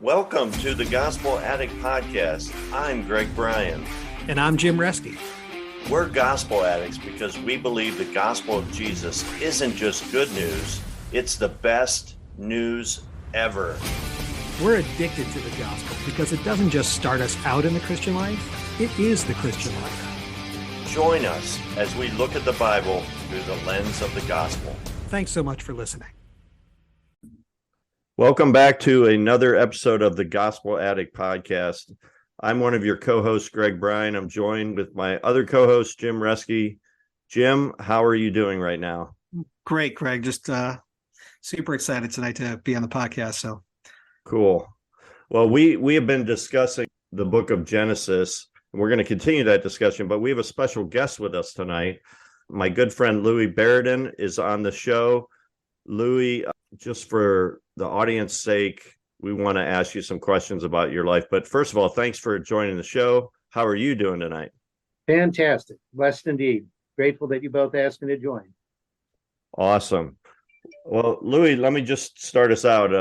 Welcome to the Gospel Addict Podcast. I'm Bryan. And I'm Jim Reski. We're gospel addicts because we believe the gospel of Jesus isn't just good news, it's the best news ever. We're addicted to the gospel because it doesn't just start us out in the Christian life, it is the Christian life. Join us as we look at the Bible through the lens of the gospel. Thanks so much for listening. Welcome back to another episode of the Gospel Addict Podcast. I'm one of your co-hosts, Bryan. I'm joined with my other co-host, Jim Reski. Jim, how are you doing right now? Great, Craig. Just super excited tonight to be on the podcast. So cool. Well, we have been discussing the book of Genesis, and we're going to continue that discussion, but we have a special guest with us tonight. My good friend Louie Berrodin is on the show. Louie, just for the audience sake, we want to ask you some questions about your life. But first of all, thanks for joining the show. How are you doing tonight? Fantastic. Blessed indeed. Grateful that you both asked me to join. Awesome. Well, Louie, let me just start us out.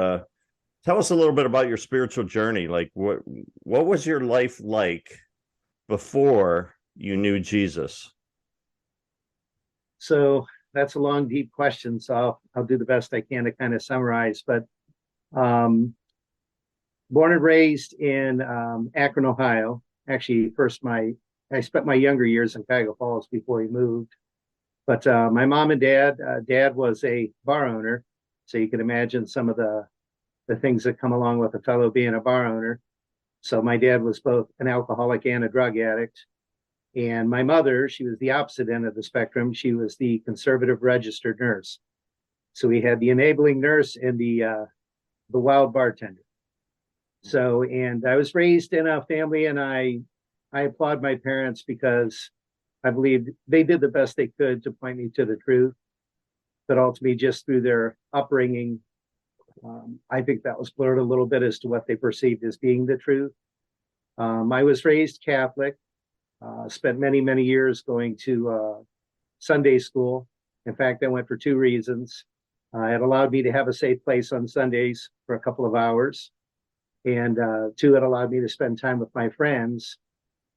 Tell us a little bit about your spiritual journey. Like what was your life like before you knew Jesus? So that's a long, deep question. So I'll do the best I can to kind of summarize. But born and raised in Akron, Ohio. Actually, I spent my younger years in Cuyahoga Falls before he moved. But my mom and dad was a bar owner. So you can imagine some of the things that come along with a fellow being a bar owner. So my dad was both an alcoholic and a drug addict. And my mother, she was the opposite end of the spectrum. She was the conservative registered nurse. So we had the enabling nurse and the wild bartender. So, and I was raised in a family, and I applaud my parents because I believe they did the best they could to point me to the truth. But ultimately, just through their upbringing, I think that was blurred a little bit as to what they perceived as being the truth. I was raised Catholic. Spent many, many years going to Sunday school. In fact, I went for two reasons. It allowed me to have a safe place on Sundays for a couple of hours. And two, it allowed me to spend time with my friends.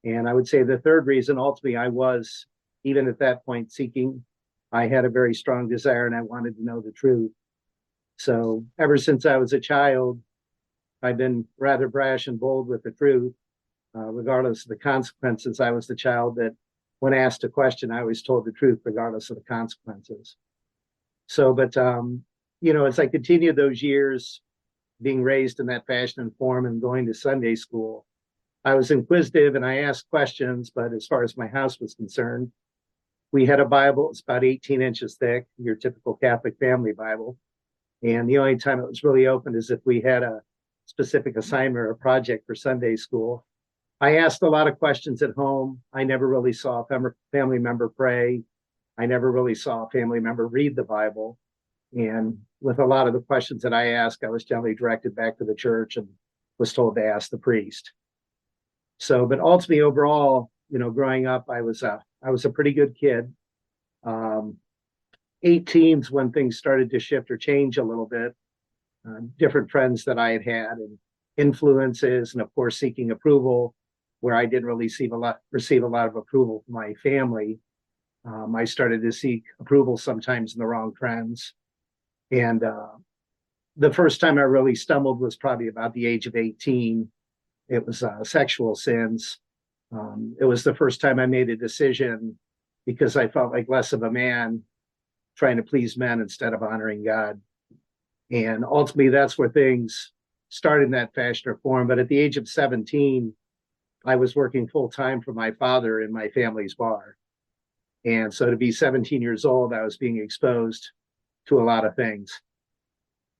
And I would say the third reason, ultimately, I was, even at that point, seeking. I had a very strong desire and I wanted to know the truth. So ever since I was a child, I've been rather brash and bold with the truth. Regardless of the consequences. I was the child that when asked a question, I always told the truth regardless of the consequences. So, but, as I continued those years being raised in that fashion and form and going to Sunday school, I was inquisitive and I asked questions, but as far as my house was concerned, we had a Bible. It's about 18 inches thick, your typical Catholic family Bible. And the only time it was really open is if we had a specific assignment or a project for Sunday school. I asked a lot of questions at home. I never really saw a family member pray. I never really saw a family member read the Bible. And with a lot of the questions that I asked, I was generally directed back to the church and was told to ask the priest. So, but ultimately, overall, growing up, I was a pretty good kid. 18s when things started to shift or change a little bit. Different friends that I had and influences, and of course, seeking approval. Where I didn't really receive a lot of approval from my family. I started to seek approval sometimes in the wrong friends. And the first time I really stumbled was probably about the age of 18. It was sexual sins. It was the first time I made a decision because I felt like less of a man trying to please men instead of honoring God. And ultimately, that's where things started in that fashion or form. But at the age of 17, I was working full time for my father in my family's bar. And so to be 17 years old, I was being exposed to a lot of things.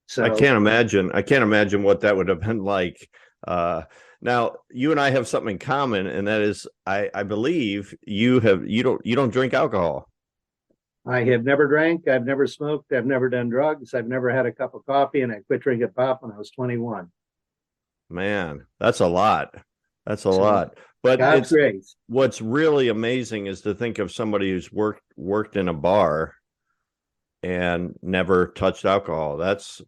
So I can't imagine what that would have been like. Now you and I have something in common, and that is I believe you don't drink alcohol. I have never drank, I've never smoked, I've never done drugs, I've never had a cup of coffee, and I quit drinking pop when I was 21. Man, that's a lot. That's a lot. But God's grace. What's really amazing is to think of somebody who's worked in a bar and never touched alcohol. That's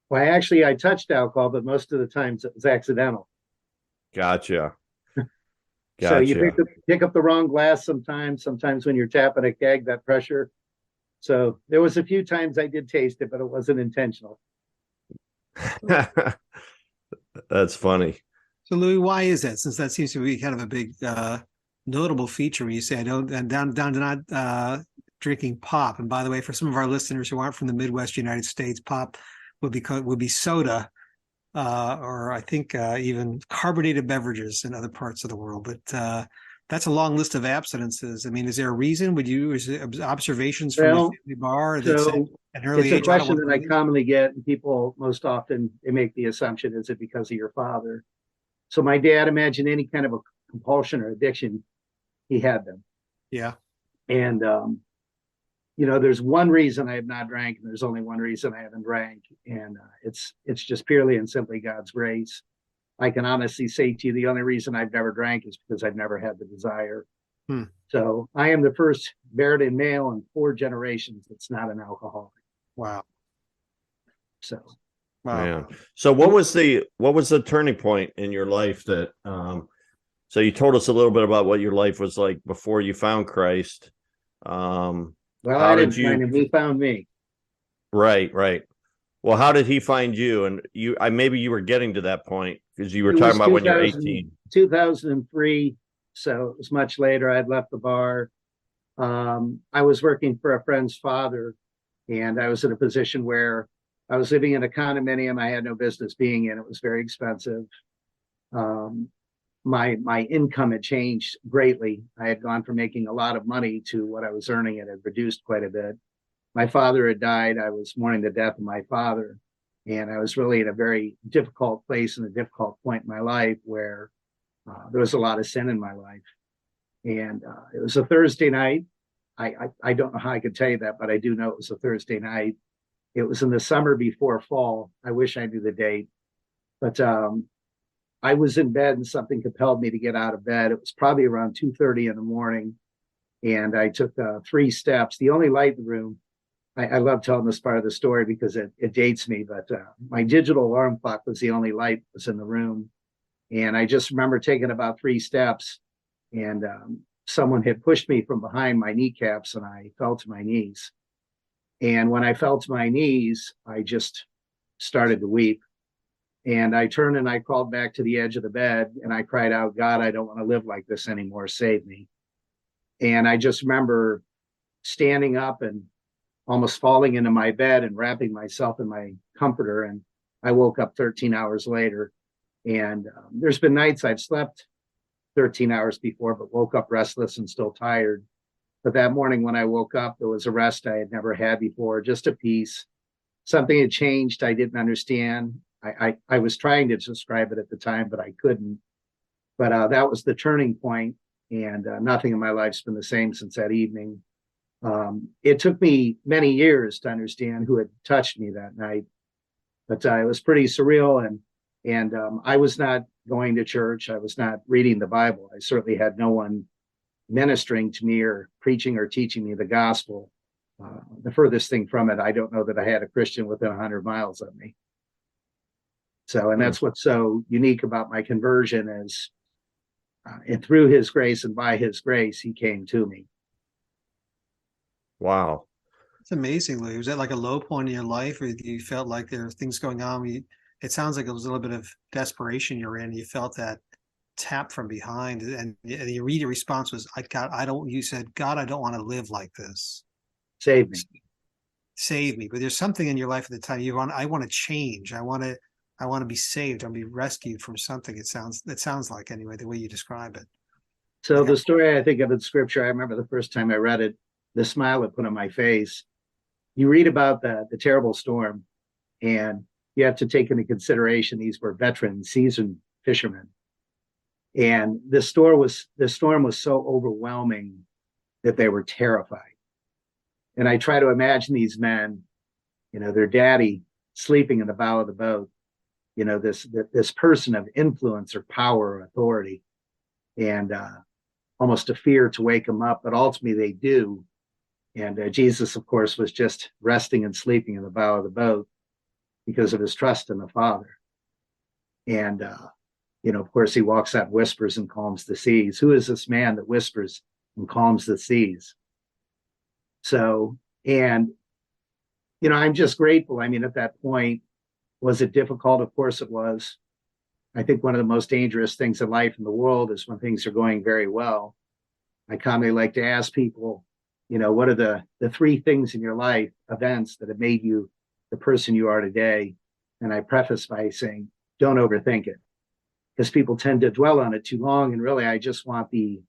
Well, I touched alcohol, but most of the times it was accidental. Gotcha. So you Gotcha. pick up the wrong glass sometimes when you're tapping a keg, that pressure. So there was a few times I did taste it, but it wasn't intentional. That's funny. So, Louis, why is that? Since that seems to be kind of a big notable feature when you say I don't down to not drinking pop. And by the way, for some of our listeners who aren't from the Midwest United States, pop would be soda, or I think even carbonated beverages in other parts of the world. But that's a long list of abstinences. I mean, is there a reason? Is it observations from the Well, family bar that said so at an early it's a age? I don't question want that I to commonly get, and people most often they make the assumption, is it because of your father? So my dad, imagine any kind of a compulsion or addiction, he had them. Yeah. And there's one reason I have not drank, and there's only one reason I haven't drank, and it's just purely and simply God's grace. I can honestly say to you, the only reason I've never drank is because I've never had the desire. So I am the first Berrodin male in 4 generations that's not an alcoholic. Wow. So, Wow. Man. So what was the turning point in your life that so you told us a little bit about what your life was like before you found Christ. well, How I did didn't you find him. He found me. Right, right. Well, how did he find you? And maybe you were getting to that point because you were It talking was about when you're 18. 2003. So it was much later. I'd left the bar. I was working for a friend's father, and I was in a position where I was living in a condominium I had no business being in. It was very expensive. My income had changed greatly. I had gone from making a lot of money to what I was earning. It had reduced quite a bit. My father had died. I was mourning the death of my father, and I was really in a very difficult place and a difficult point in my life where there was a lot of sin in my life. And it was a Thursday night. I don't know how I could tell you that, but I do know it was a Thursday night. It was in the summer before fall. I wish I knew the date, but I was in bed and something compelled me to get out of bed. It was probably around 2:30 in the morning, and I took 3 steps. The only light in the room. I love telling this part of the story because it dates me, but my digital alarm clock was the only light that was in the room. And I just remember taking about 3 steps, and someone had pushed me from behind my kneecaps, and I fell to my knees. And when I fell to my knees, I just started to weep. And I turned and I crawled back to the edge of the bed, and I cried out, God, I don't want to live like this anymore. Save me. And I just remember standing up and almost falling into my bed and wrapping myself in my comforter. And I woke up 13 hours later. And there's been nights I've slept 13 hours before, but woke up restless and still tired. But that morning when I woke up, there was a rest I had never had before, just a peace. Something had changed I didn't understand. I was trying to describe it at the time, but I couldn't. But that was the turning point, and nothing in my life's been the same since that evening. It took me many years to understand who had touched me that night, but it was pretty surreal. And I was not going to church. I was not reading the Bible. I certainly had no one ministering to me or preaching or teaching me the gospel. The furthest thing from it, I don't know that I had a Christian within 100 miles of me. So, and that's what's so unique about my conversion is, and through his grace and by his grace, he came to me. Wow. It's amazing, Louis. Was that like a low point in your life, or you felt like there were things going on? It sounds like it was a little bit of desperation you're in. You felt that tap from behind, and the immediate response was, you said, God, I don't want to live like this. Save me. Save me. But there's something in your life at the time I want to change. I want to be saved. I want to be rescued from something. It sounds like, anyway, the way you describe it. So the story I think of in scripture, I remember the first time I read it, the smile it put on my face. You read about the terrible storm, and you have to take into consideration these were veteran, seasoned fishermen. And the storm was so overwhelming that they were terrified. And I try to imagine these men, their daddy sleeping in the bow of the boat, this person of influence or power or authority, and almost a fear to wake them up, but ultimately they do. And Jesus, of course, was just resting and sleeping in the bow of the boat. because of his trust in the Father. And, of course, he walks out, whispers, and calms the seas. Who is this man that whispers and calms the seas? So, and, I'm just grateful. I mean, at that point, was it difficult? Of course it was. I think one of the most dangerous things in life in the world is when things are going very well. I commonly like to ask people, what are the three things in your life, events that have made you the person you are today? And I preface by saying, don't overthink it, because people tend to dwell on it too long. And really, I just want the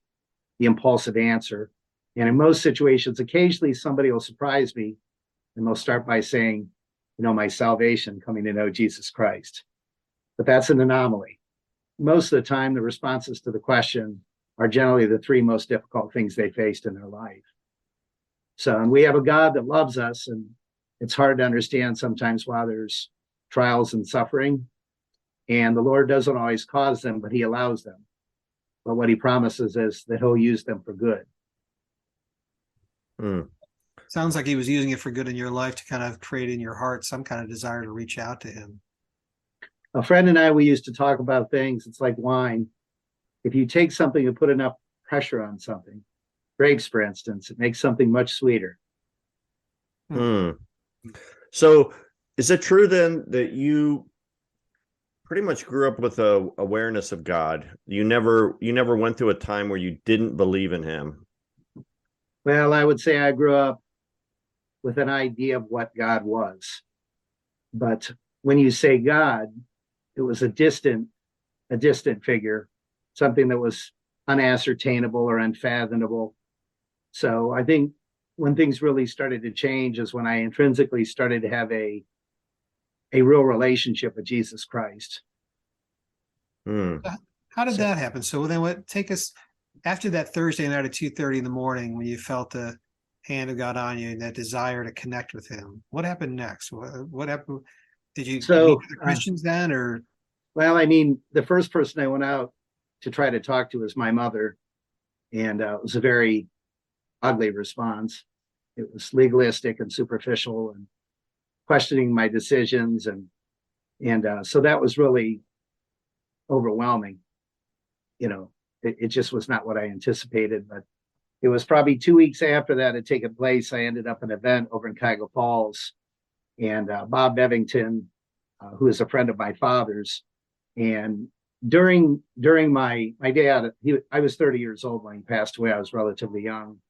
impulsive answer. And in most situations, occasionally somebody will surprise me and they'll start by saying, my salvation, coming to know Jesus Christ. But that's an anomaly. Most of the time, the responses to the question are generally the three most difficult things they faced in their life. So, and we have a God that loves us, and it's hard to understand sometimes why there's trials and suffering. And the Lord doesn't always cause them, but he allows them. But what he promises is that he'll use them for good. Sounds like he was using it for good in your life to kind of create in your heart some kind of desire to reach out to him. A friend and I, we used to talk about things. It's like wine. If you take something and put enough pressure on something, grapes, for instance, it makes something much sweeter. So is it true then that you pretty much grew up with a awareness of God? You never went through a time where you didn't believe in him? Well, I would say I grew up with an idea of what God was. But when you say God, it was a distant figure, something that was unascertainable or unfathomable. So I think when things really started to change is when I intrinsically started to have a real relationship with Jesus Christ. How did that happen? So then take us after that Thursday night at 2:30 in the morning when you felt the hand of God on you and that desire to connect with him. What happened next? What happened? Did you meet the Christians then, or? Well, I mean, the first person I went out to try to talk to was my mother, and it was a very ugly response. It was legalistic and superficial and questioning my decisions, and so that was really overwhelming. It just was not what I anticipated. But it was probably 2 weeks after that had taken place, I ended up at an event over in Cuyahoga Falls, and Bob Bevington, who is a friend of my father's, and during my dad, I was 30 years old when he passed away. I was relatively young,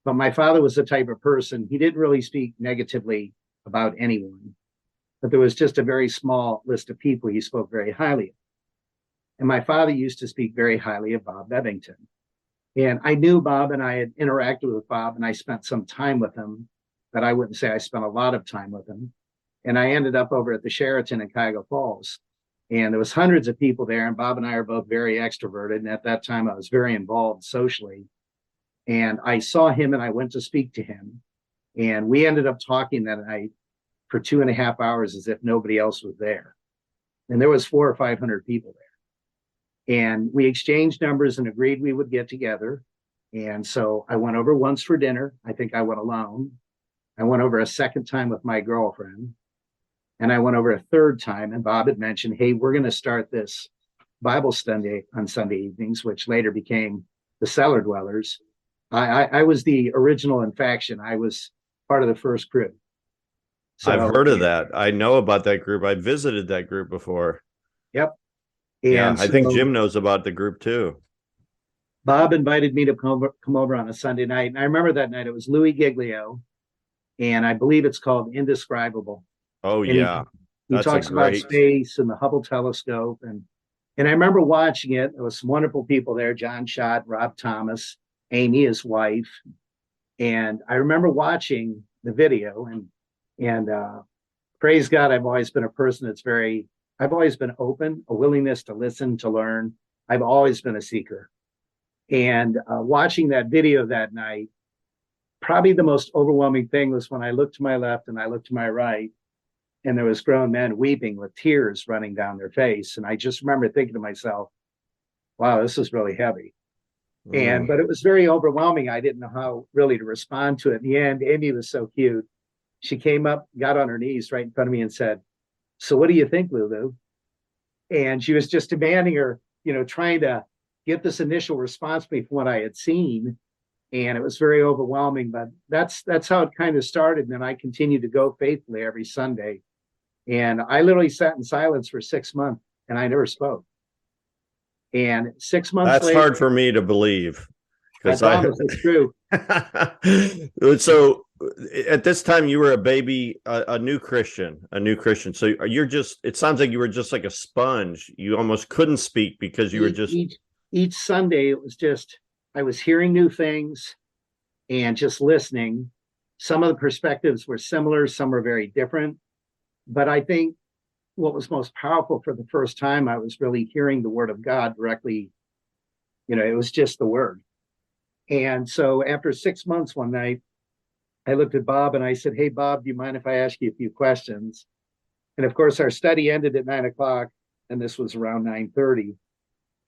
but my father was the type of person, he didn't really speak negatively about anyone, but there was just a very small list of people he spoke very highly of. And my father used to speak very highly of Bob Bevington. And I knew Bob, and I had interacted with Bob, and I spent some time with him, but I wouldn't say I spent a lot of time with him. And I ended up over at the Sheraton in Cuyahoga Falls. And there was hundreds of people there, and Bob and I are both very extroverted. And at that time, I was very involved socially. And I saw him, and I went to speak to him. And we ended up talking that night for 2.5 hours as if nobody else was there. And there was 400 or 500 people there. And we exchanged numbers and agreed we would get together. And so I went over once for dinner. I think I went alone. I went over a second time with my girlfriend. And I went over a third time, and Bob had mentioned, hey, we're going to start this Bible study on Sunday evenings, which later became the Cellar Dwellers. I was the original in faction. I was part of the first group. So, I've heard of that. I know about that group. I visited that group before. Yep. And I think Jim knows about the group too. Bob invited me to come over on a Sunday night. And I remember that night, it was Louie Giglio, and I believe it's called Indescribable. Oh, and yeah. He talks about space and the Hubble telescope. And I remember watching it. There was some wonderful people there, John Schott, Rob Thomas, Amy, his wife. And I remember watching the video, and praise God, I've always been a person that's I've always been open, a willingness to listen, to learn. I've always been a seeker. And watching that video that night, probably the most overwhelming thing was when I looked to my left and I looked to my right, and there was grown men weeping with tears running down their face. And I just remember thinking to myself, wow, this is really heavy. But it was very overwhelming. I didn't know how really to respond to it. In the end, Amy was so cute. She came up, got on her knees right in front of me and said, So what do you think, Lulu? And she was just demanding her, trying to get this initial response from what I had seen. And it was very overwhelming, but that's how it kind of started. And then I continued to go faithfully every Sunday. And I literally sat in silence for 6 months and I never spoke. And 6 months That's later, hard for me to believe I because promise it's true. So at this time you were a baby, a new Christian. So it sounds like you were just like a sponge. You almost couldn't speak because you were just Each Sunday, it was just, I was hearing new things and just listening. Some of the perspectives were similar, some were very different. But I think what was most powerful for the first time, I was really hearing the word of God directly. It was just the word. And so after 6 months, one night, I looked at Bob and I said, "Hey, Bob, do you mind if I ask you a few questions?" And of course, our study ended at 9 o'clock, and this was around 9:30.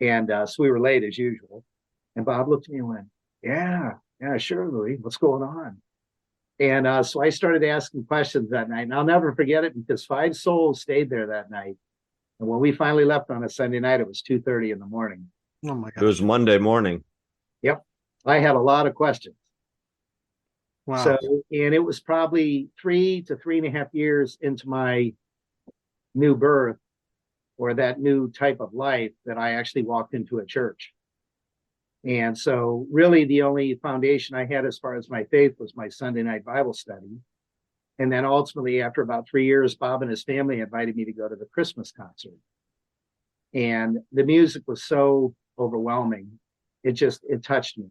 And so we were late as usual. And Bob looked at me and went, yeah, sure, Louie, what's going on? And so I started asking questions that night. And I'll never forget it because 5 souls stayed there that night. And when we finally left on a Sunday night, it was 2:30 in the morning. Oh my it was gosh. Monday morning. Yep. I had a lot of questions. Wow. So, and it was probably 3 to 3.5 years into my new birth or that new type of life that I actually walked into a church. And so really the only foundation I had as far as my faith was my Sunday night Bible study. And then ultimately, after about 3 years, Bob and his family invited me to go to the Christmas concert. And the music was so overwhelming. It touched me.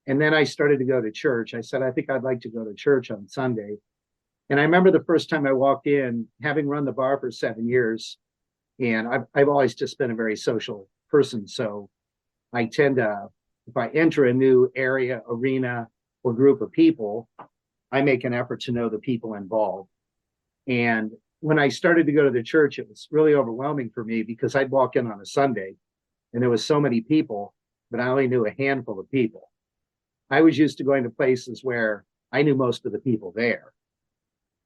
And then I started to go to church. I said, I think I'd like to go to church on Sunday. And I remember the first time I walked in, having run the bar for 7 years, and I've always just been a very social person. So I tend to, if I enter a new area, arena, or group of people, I make an effort to know the people involved. And when I started to go to the church, it was really overwhelming for me because I'd walk in on a Sunday and there was so many people, but I only knew a handful of people. I was used to going to places where I knew most of the people there.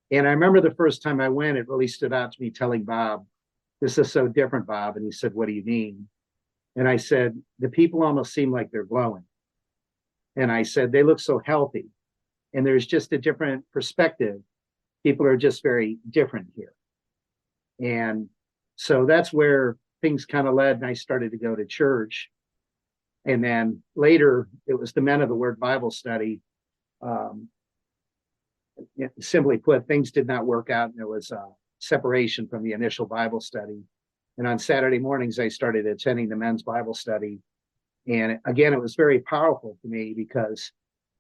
And I remember the first time I went, it really stood out to me telling Bob, "This is so different, Bob." And he said, "What do you mean?" And I said, "The people almost seem like they're glowing." And I said, "They look so healthy." And there's just a different perspective. People are just very different here. And so that's where things kind of led, and I started to go to church. And then later, it was the Men of the Word Bible study. Simply put, things did not work out, and there was a separation from the initial Bible study. And on Saturday mornings, I started attending the men's Bible study. And again, it was very powerful for me because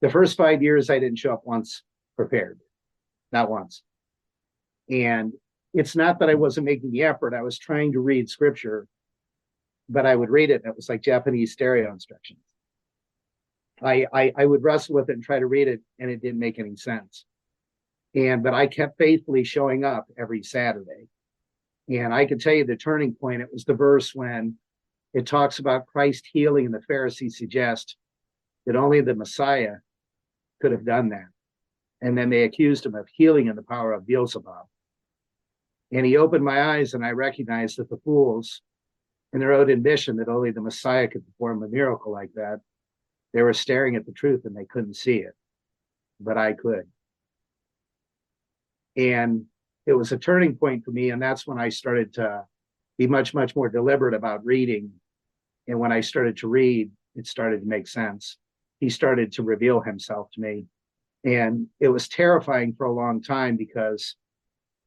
the first 5 years, I didn't show up once prepared, not once. And it's not that I wasn't making the effort. I was trying to read scripture, but I would read it, and it was like Japanese stereo instructions. I would wrestle with it and try to read it, and it didn't make any sense. But I kept faithfully showing up every Saturday. And I can tell you the turning point, it was the verse when it talks about Christ healing, and the Pharisees suggest that only the Messiah could have done that. And then they accused him of healing in the power of Beelzebub. And he opened my eyes, and I recognized that the fools, in their own admission that only the Messiah could perform a miracle like that, they were staring at the truth and they couldn't see it, but I could. And it was a turning point for me. And that's when I started to be much, much more deliberate about reading. And when I started to read, it started to make sense. He started to reveal himself to me. And it was terrifying for a long time because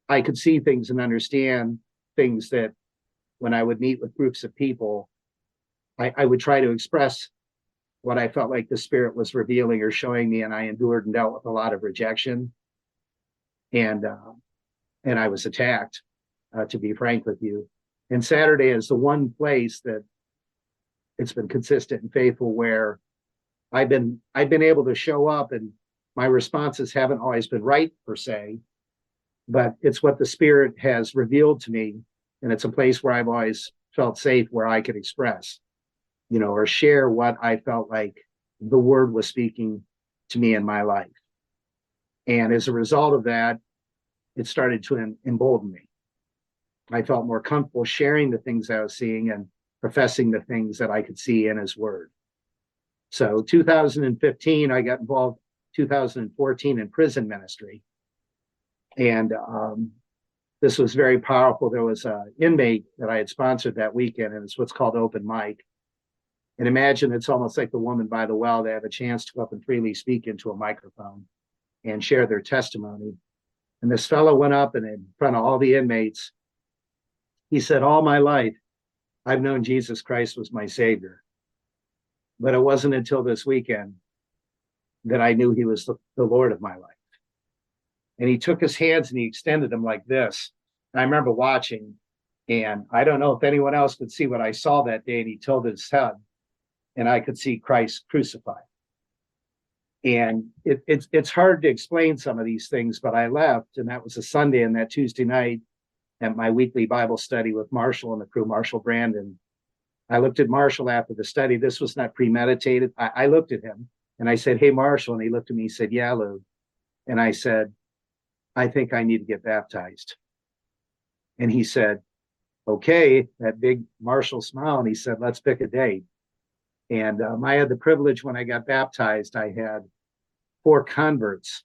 I could see things and understand things that when I would meet with groups of people, I would try to express what I felt like the Spirit was revealing or showing me. And I endured and dealt with a lot of rejection. And I was attacked, to be frank with you. And Saturday is the one place that it's been consistent and faithful where I've been able to show up, and my responses haven't always been right per se, but it's what the Spirit has revealed to me. And it's a place where I've always felt safe, where I could express, or share what I felt like the Word was speaking to me in my life. And as a result of that, it started to embolden me. I felt more comfortable sharing the things I was seeing and professing the things that I could see in his word. So 2015, I got involved 2014 in prison ministry. And this was very powerful. There was an inmate that I had sponsored that weekend, and it's what's called open mic. And imagine it's almost like the woman by the well. They have a chance to go up and freely speak into a microphone and share their testimony. And this fellow went up and in front of all the inmates, he said, all my life, I've known Jesus Christ was my savior. But it wasn't until this weekend that I knew he was the Lord of my life. And he took his hands and he extended them like this. And I remember watching, and I don't know if anyone else could see what I saw that day. And he tilted his head, and I could see Christ crucified. And it's hard to explain some of these things, but I left, and that was a Sunday, and that Tuesday night at my weekly Bible study with Marshall and the crew, Marshall Brandon, I looked at Marshall after the study. This was not premeditated. I looked at him and I said, hey, Marshall. And he looked at me, he said, yeah, Lou. And I said, I think I need to get baptized. And he said, okay, that big Marshall smile. And he said, let's pick a date. And I had the privilege when I got baptized, I had 4 converts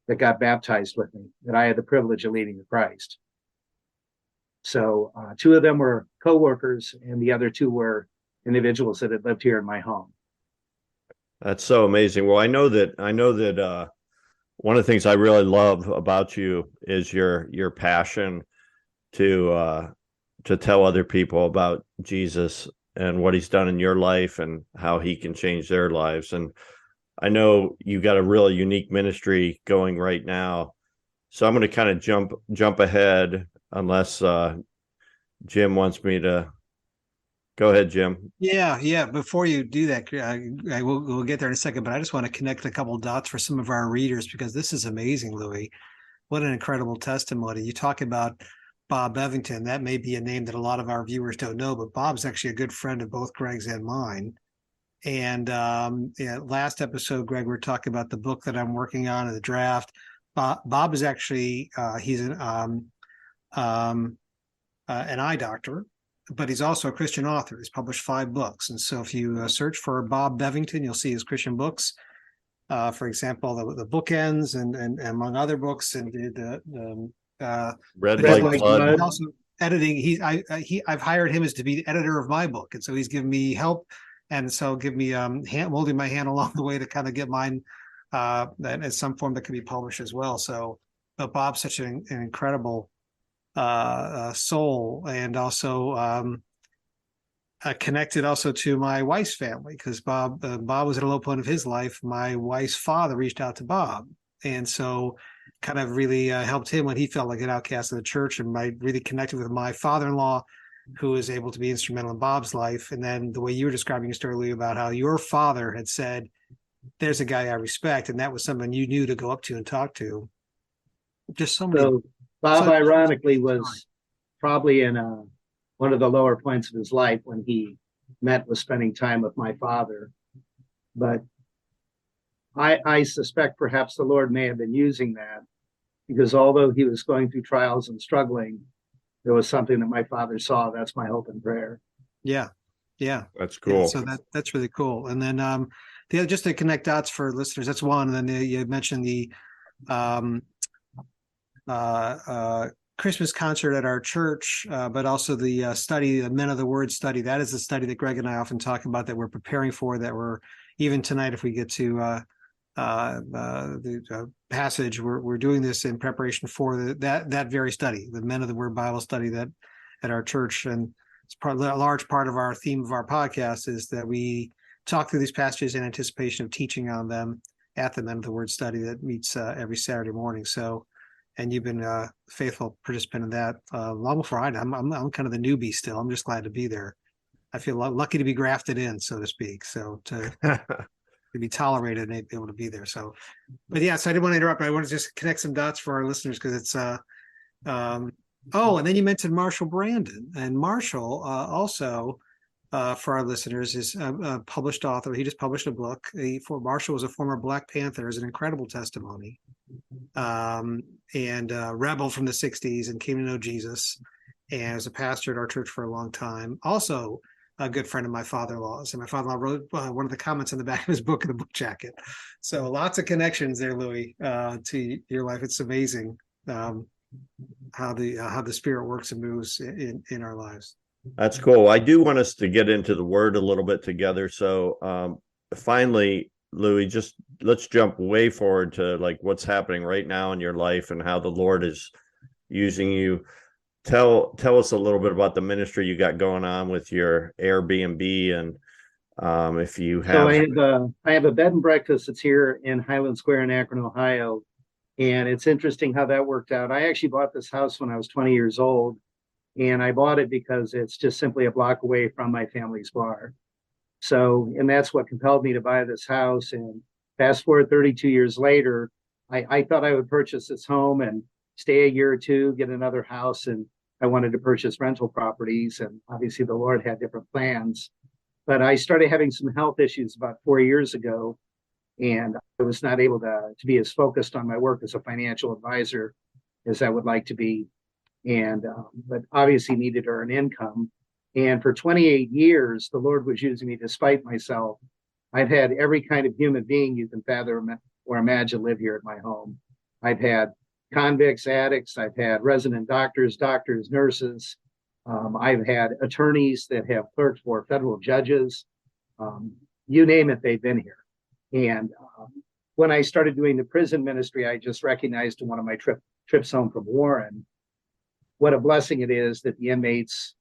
that got baptized with me that I had the privilege of leading to Christ. So 2 of them were co-workers, and the other 2 were individuals that had lived here in my home. That's so amazing. Well, I know that one of the things I really love about you is your passion to tell other people about Jesus and what he's done in your life and how he can change their lives. And I know you got a really unique ministry going right now. So I'm going to kind of jump ahead unless Jim wants me to. Go ahead, Jim. Yeah. Before you do that, we'll get there in a second, but I just want to connect a couple of dots for some of our readers, because this is amazing, Louie. What an incredible testimony. You talk about Bob Bevington. That may be a name that a lot of our viewers don't know, but Bob's actually a good friend of both Greg's and mine. And last episode, Greg, we were talking about the book that I'm working on in the draft. Bob is actually he's an eye doctor, but he's also a Christian author. He's published 5 books. And so if you search for Bob Bevington, you'll see his Christian books. For example, the Bookends and among other books, and the Red Like Blood. Also editing. I've hired him as to be the editor of my book. And so he's given me help. And so give me holding my hand along the way to kind of get mine in some form that can be published as well. So but Bob's such an incredible soul, and also connected also to my wife's family, because Bob was at a low point of his life. My wife's father reached out to Bob, and so kind of really helped him when he felt like an outcast of the church, and I really connected with my father-in-law, who was able to be instrumental in Bob's life. And then the way you were describing your story, Lee, about how your father had said, there's a guy I respect, and that was someone you knew to go up to and talk to. Just so many. So Bob, ironically, was probably in one of the lower points of his life when he was spending time with my father. But I suspect perhaps the Lord may have been using that, because although he was going through trials and struggling, there was something that my father saw. That's my hope and prayer. Yeah. That's cool. Yeah, so that's really cool. And then the other, just to connect dots for listeners, that's one. And then you mentioned the Christmas concert at our church, but also the study, the Men of the Word study. That is the study that Greg and I often talk about, that we're preparing for, that we're even tonight, if we get to the passage, we're doing this in preparation for that very study, the Men of the Word Bible study that at our church. And it's a large part of our theme of our podcast is that we talk through these passages in anticipation of teaching on them at the Men of the Word study that meets every Saturday morning. So, and you've been a faithful participant in that long before I did. I'm kind of the newbie still. I'm just glad to be there. I feel lucky to be grafted in, so to speak. So to be tolerated and be able to be there. So, but yeah, so I didn't want to interrupt, but I want to just connect some dots for our listeners, because it's and then you mentioned Marshall Brandon, and Marshall also for our listeners is a published author. He just published a book. Marshall was a former Black Panther, is an incredible testimony, and rebel from the 60s, and came to know Jesus. and was a pastor at our church for a long time. Also, a good friend of my father-in-law's, and my father-in-law wrote one of the comments on the back of his book in the book jacket. So lots of connections there, Louie, to your life. It's amazing how the Spirit works and moves in our lives. That's cool. I do want us to get into the Word a little bit together. So finally, Louie, just let's jump way forward to like what's happening right now in your life and how the Lord is using you. Tell us a little bit about the ministry you got going on with your Airbnb, and if you have. So I have a bed and breakfast that's here in Highland Square in Akron, Ohio, and it's interesting how that worked out. I actually bought this house when I was 20 years old, and I bought it because it's just simply a block away from my family's bar. So, and that's what compelled me to buy this house. And fast forward 32 years later, I thought I would purchase this home and stay a year or two, get another house, and I wanted to purchase rental properties. And obviously the Lord had different plans. But I started having some health issues about 4 years ago, and I was not able to be as focused on my work as a financial advisor as I would like to be. And but obviously needed to earn income. And for 28 years, the Lord was using me despite myself. I've had every kind of human being you can fathom or imagine live here at my home. I've had convicts, addicts. I've had resident doctors, nurses. I've had attorneys that have clerked for federal judges. You name it, they've been here. And when I started doing the prison ministry, I just recognized in one of my trips home from Warren, what a blessing it is that the inmates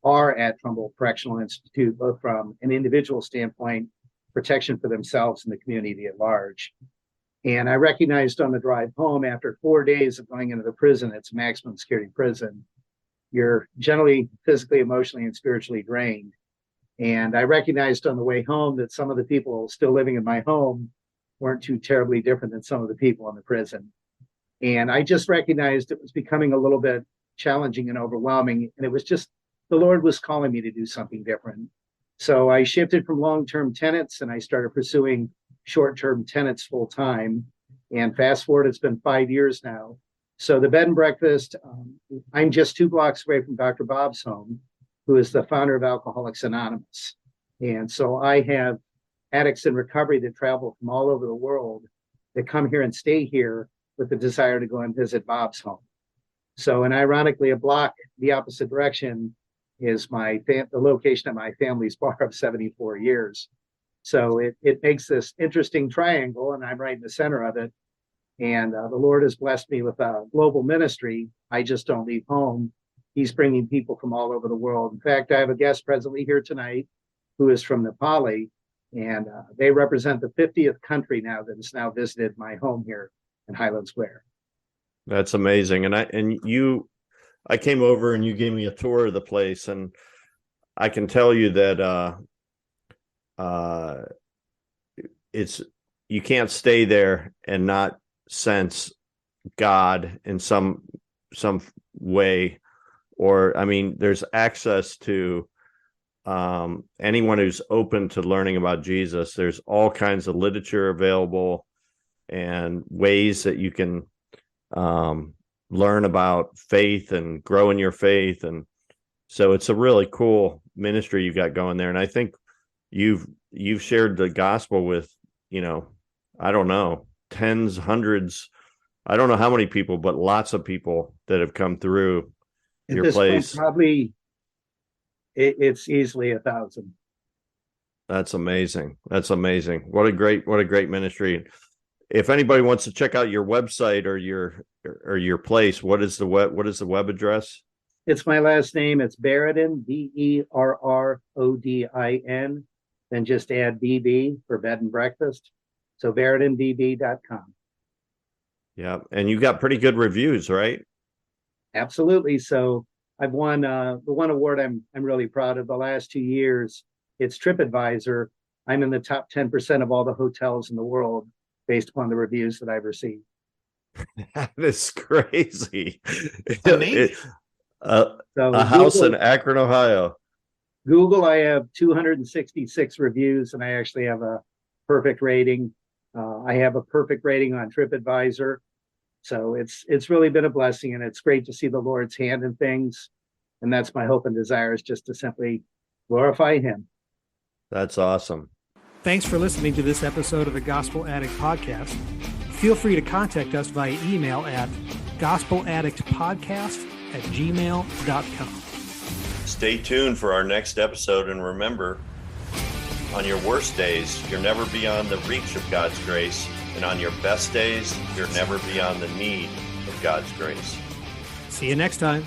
are at Trumbull Correctional Institute, both from an individual standpoint, protection for themselves and the community at large. And I recognized on the drive home, after 4 days of going into the prison, it's a maximum security prison, you're generally physically, emotionally, and spiritually drained. And I recognized on the way home that some of the people still living in my home weren't too terribly different than some of the people in the prison. And I just recognized it was becoming a little bit challenging and overwhelming. And it was just, the Lord was calling me to do something different. So I shifted from long-term tenants and I started pursuing short-term tenants full time. And fast forward, it's been 5 years now. So the bed and breakfast, I'm just 2 blocks away from Dr. Bob's home, who is the founder of Alcoholics Anonymous. And so I have addicts in recovery that travel from all over the world that come here and stay here with the desire to go and visit Bob's home. So, and ironically, a block the opposite direction is the location of my family's bar of 74 years. So it makes this interesting triangle, and I'm right in the center of it. And the Lord has blessed me with a global ministry. I just don't leave home. He's bringing people from all over the world. In fact, I have a guest presently here tonight who is from Nepali, and they represent the 50th country now that has now visited my home here in Highland Square. That's amazing. And I came over and you gave me a tour of the place, and I can tell you that you can't stay there and not sense God in some way. Or, I mean, there's access to anyone who's open to learning about Jesus. There's all kinds of literature available and ways that you can learn about faith and grow in your faith. And so it's a really cool ministry you got going there. And I think you've shared the gospel with, I don't know, tens, hundreds, I don't know how many people, but lots of people that have come through your place. Probably it's easily 1,000. That's amazing. That's amazing. What a great ministry. If anybody wants to check out your website or your place, what is the web address? It's my last name. It's Berrodin, Berrodin. Then just add BB for bed and breakfast. So berrodinbb.com. Yeah, and you got pretty good reviews, right? Absolutely. So I've won the one award I'm really proud of the last 2 years. It's TripAdvisor. I'm in the top 10% of all the hotels in the world based upon the reviews that I've received. That is crazy. So a house in Akron, Ohio. Google, I have 266 reviews, and I actually have a perfect rating. I have a perfect rating on TripAdvisor. So it's really been a blessing, and it's great to see the Lord's hand in things. And that's my hope and desire, is just to simply glorify him. That's awesome. Thanks for listening to this episode of the Gospel Addict Podcast. Feel free to contact us via email at gospeladdictpodcast@gmail.com. Stay tuned for our next episode, and remember, on your worst days, you're never beyond the reach of God's grace, and on your best days, you're never beyond the need of God's grace. See you next time.